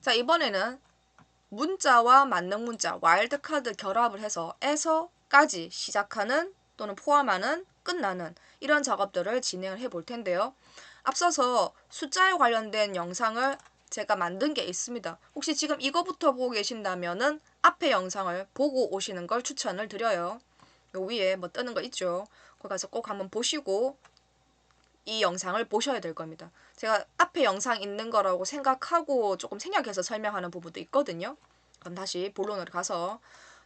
자, 이번에는 문자와 만능 문자, 와일드카드 결합을 해서 에서까지 시작하는 또는 포함하는 끝나는 이런 작업들을 진행을 해 볼 텐데요. 앞서서 숫자에 관련된 영상을 제가 만든 게 있습니다. 혹시 지금 이거부터 보고 계신다면은 앞에 영상을 보고 오시는 걸 추천을 드려요. 요 위에 뭐 뜨는 거 있죠. 거기 가서 꼭 한번 보시고 이 영상을 보셔야 될 겁니다. 제가 앞에 영상 있는 거라고 생각하고 조금 생략해서 설명하는 부분도 있거든요. 그럼 다시 본론으로 가서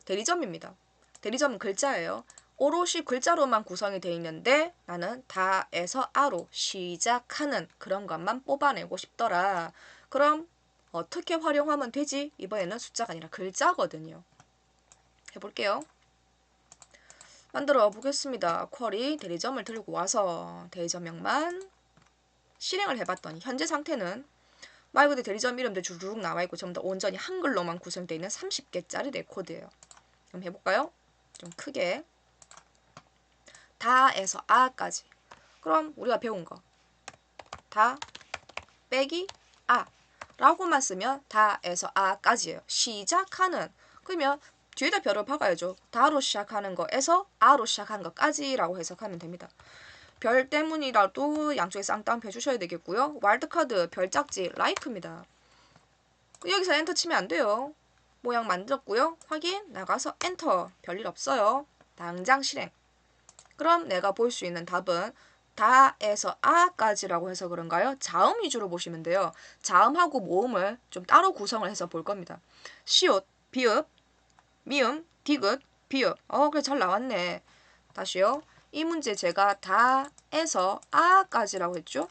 대리점입니다. 대리점은 글자예요. 오롯이 글자로만 구성이 되어 있는데 나는 다에서 아로 시작하는 그런 것만 뽑아내고 싶더라. 그럼 어떻게 활용하면 되지? 이번에는 숫자가 아니라 글자거든요. 해볼게요. 만들어 보겠습니다. 쿼리 대리점을 들고 와서 대리점명만 실행을 해봤더니 현재 상태는 말 그대로 대리점 이름도 주르륵 나와있고 전부 다 온전히 한글로만 구성되어 있는 30개짜리 내 코드예요. 그럼 해볼까요? 좀 크게 다에서 아까지. 그럼 우리가 배운 거 다 빼기 아 라고만 쓰면 다에서 아까지예요. 시작하는 그러면 뒤에다 별을 박아야죠. 다로 시작하는 거에서 아로 시작하는 것까지라고 해석하면 됩니다. 별 때문이라도 양쪽에 쌍따옴표 해주셔야 되겠고요. 와일드카드 별짝지 like입니다. 여기서 엔터 치면 안 돼요. 모양 만들었고요. 확인 나가서 엔터 별일 없어요. 당장 실행. 그럼 내가 볼 수 있는 답은 다에서 아까지라고 해서 그런가요? 자음 위주로 보시면 돼요. 자음하고 모음을 좀 따로 구성을 해서 볼 겁니다. 시옷, 비읍, 미음, 디귿, 비읍. 그래 잘 나왔네. 다시요. 이 문제 제가 다에서 아까지라고 했죠?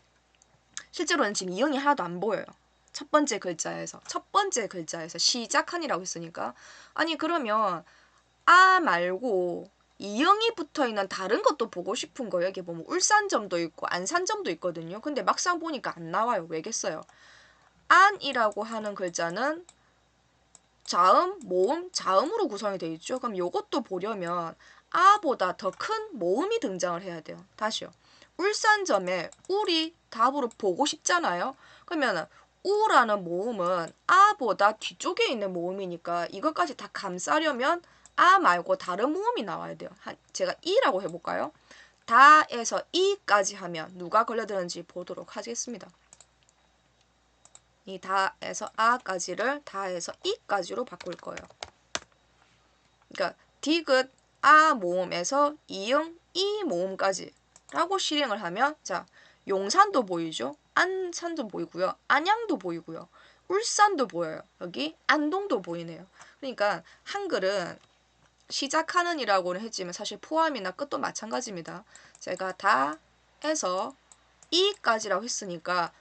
실제로는 지금 이응이 하나도 안 보여요. 첫 번째 글자에서 시작한이라고 했으니까 아니 그러면 아 말고 이응이 붙어있는 다른 것도 보고 싶은 거예요. 여기 보면 울산점도 있고 안산점도 있거든요. 근데 막상 보니까 안 나와요. 왜겠어요? 안이라고 하는 글자는 자음, 모음, 자음으로 구성이 되어 있죠. 그럼 이것도 보려면 아보다 더 큰 모음이 등장을 해야 돼요. 다시요. 울산점에 울이 답으로 보고 싶잖아요. 그러면 우라는 모음은 아보다 뒤쪽에 있는 모음이니까 이것까지 다 감싸려면 아 말고 다른 모음이 나와야 돼요. 제가 이라고 해볼까요? 다에서 이까지 하면 누가 걸려드는지 보도록 하겠습니다. 이 다에서 아까지를 다에서 이까지로 바꿀 거예요. 그러니까 디귿 아 모음에서 이응 이 모음까지 라고 실행을 하면 자 용산도 보이죠. 안산도 보이고요. 안양도 보이고요. 울산도 보여요. 여기 안동도 보이네요. 그러니까 한글은 시작하는 이라고는 했지만 사실 포함이나 끝도 마찬가지입니다. 제가 다에서 이까지라고 했으니까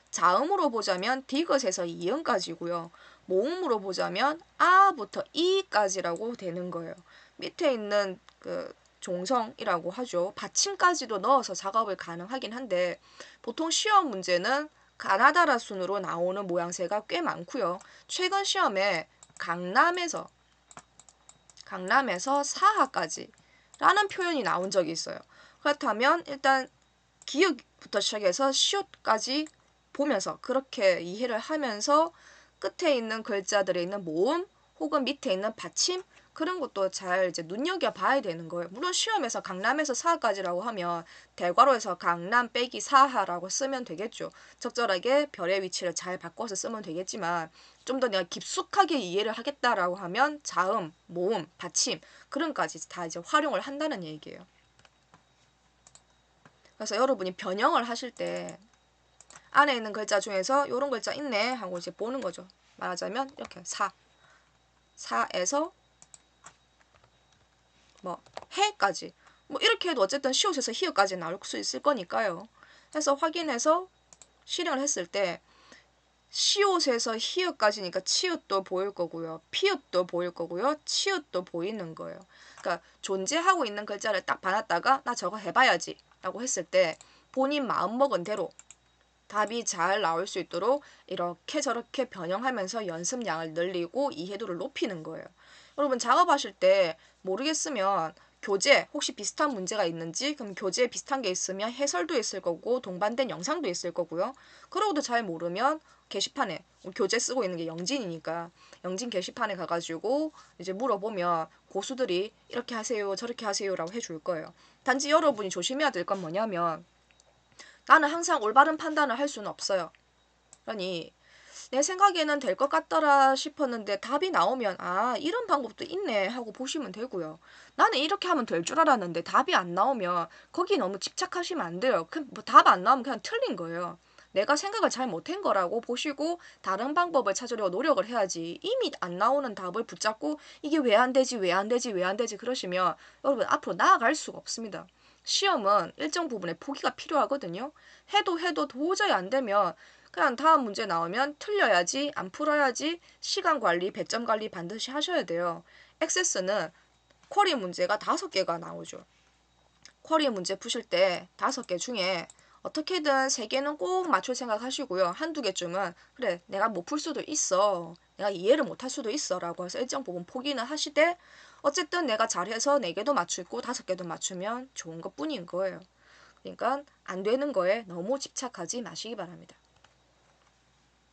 자음으로 보자면 디귿에서 이응까지고요. 모음으로 보자면 아부터 이까지라고 되는 거예요. 밑에 있는 그 종성이라고 하죠. 받침까지도 넣어서 작업을 가능하긴 한데 보통 시험 문제는 가나다라 순으로 나오는 모양새가 꽤 많고요. 최근 시험에 강남에서 사하까지 라는 표현이 나온 적이 있어요. 그렇다면 일단 기역부터 시작해서 시옷까지 보면서 그렇게 이해를 하면서 끝에 있는 글자들에 있는 모음 혹은 밑에 있는 받침 그런 것도 잘 이제 눈여겨봐야 되는 거예요. 물론 시험에서 강남에서 사하까지라고 하면 대괄호에서 강남 빼기 사하라고 쓰면 되겠죠. 적절하게 별의 위치를 잘 바꿔서 쓰면 되겠지만 좀 더 내가 깊숙하게 이해를 하겠다라고 하면 자음, 모음, 받침 그런 것까지 다 이제 활용을 한다는 얘기예요. 그래서 여러분이 변형을 하실 때 안에 있는 글자 중에서 이런 글자 있네 하고 이제 보는 거죠. 말하자면 이렇게 사에서 뭐 해까지 뭐 이렇게 해도 어쨌든 시옷에서 히읗까지 나올 수 있을 거니까요. 해서 확인해서 실행을 했을 때 시옷에서 히읗까지니까 치읓도 보일 거고요. 피읓도 보일 거고요. 치읓도 보이는 거예요. 그러니까 존재하고 있는 글자를 딱 봐놨다가 나 저거 해봐야지 라고 했을 때 본인 마음먹은 대로 답이 잘 나올 수 있도록 이렇게 저렇게 변형하면서 연습량을 늘리고 이해도를 높이는 거예요. 여러분 작업하실 때 모르겠으면 교재 혹시 비슷한 문제가 있는지, 그럼 교재에 비슷한 게 있으면 해설도 있을 거고 동반된 영상도 있을 거고요. 그러고도 잘 모르면 게시판에 교재 쓰고 있는 게 영진이니까 영진 게시판에 가가지고 이제 물어보면 고수들이 이렇게 하세요 저렇게 하세요라고 해줄 거예요. 단지 여러분이 조심해야 될 건 뭐냐면 나는 항상 올바른 판단을 할 수는 없어요. 그러니 내 생각에는 될 것 같더라 싶었는데 답이 나오면 아 이런 방법도 있네 하고 보시면 되고요. 나는 이렇게 하면 될 줄 알았는데 답이 안 나오면 거기 너무 집착하시면 안 돼요. 뭐 답 안 나오면 그냥 틀린 거예요. 내가 생각을 잘 못한 거라고 보시고 다른 방법을 찾으려고 노력을 해야지 이미 안 나오는 답을 붙잡고 이게 왜 안 되지 왜 안 되지 왜 안 되지 그러시면 여러분 앞으로 나아갈 수가 없습니다. 시험은 일정 부분에 포기가 필요하거든요. 해도 도저히 안 되면 그냥 다음 문제 나오면 틀려야지, 안 풀어야지, 시간 관리, 배점 관리 반드시 하셔야 돼요. 액세스는 쿼리 문제가 5개가 나오죠. 쿼리 문제 푸실 때 5개 중에 어떻게든 3개는 꼭 맞출 생각 하시고요. 한두 개쯤은 그래 내가 못 풀 수도 있어. 내가 이해를 못 할 수도 있어 라고 해서 일정 부분 포기는 하시되 어쨌든 내가 잘해서 4개도 맞추고 5개도 맞추면 좋은 것 뿐인 거예요. 그러니까 안 되는 거에 너무 집착하지 마시기 바랍니다.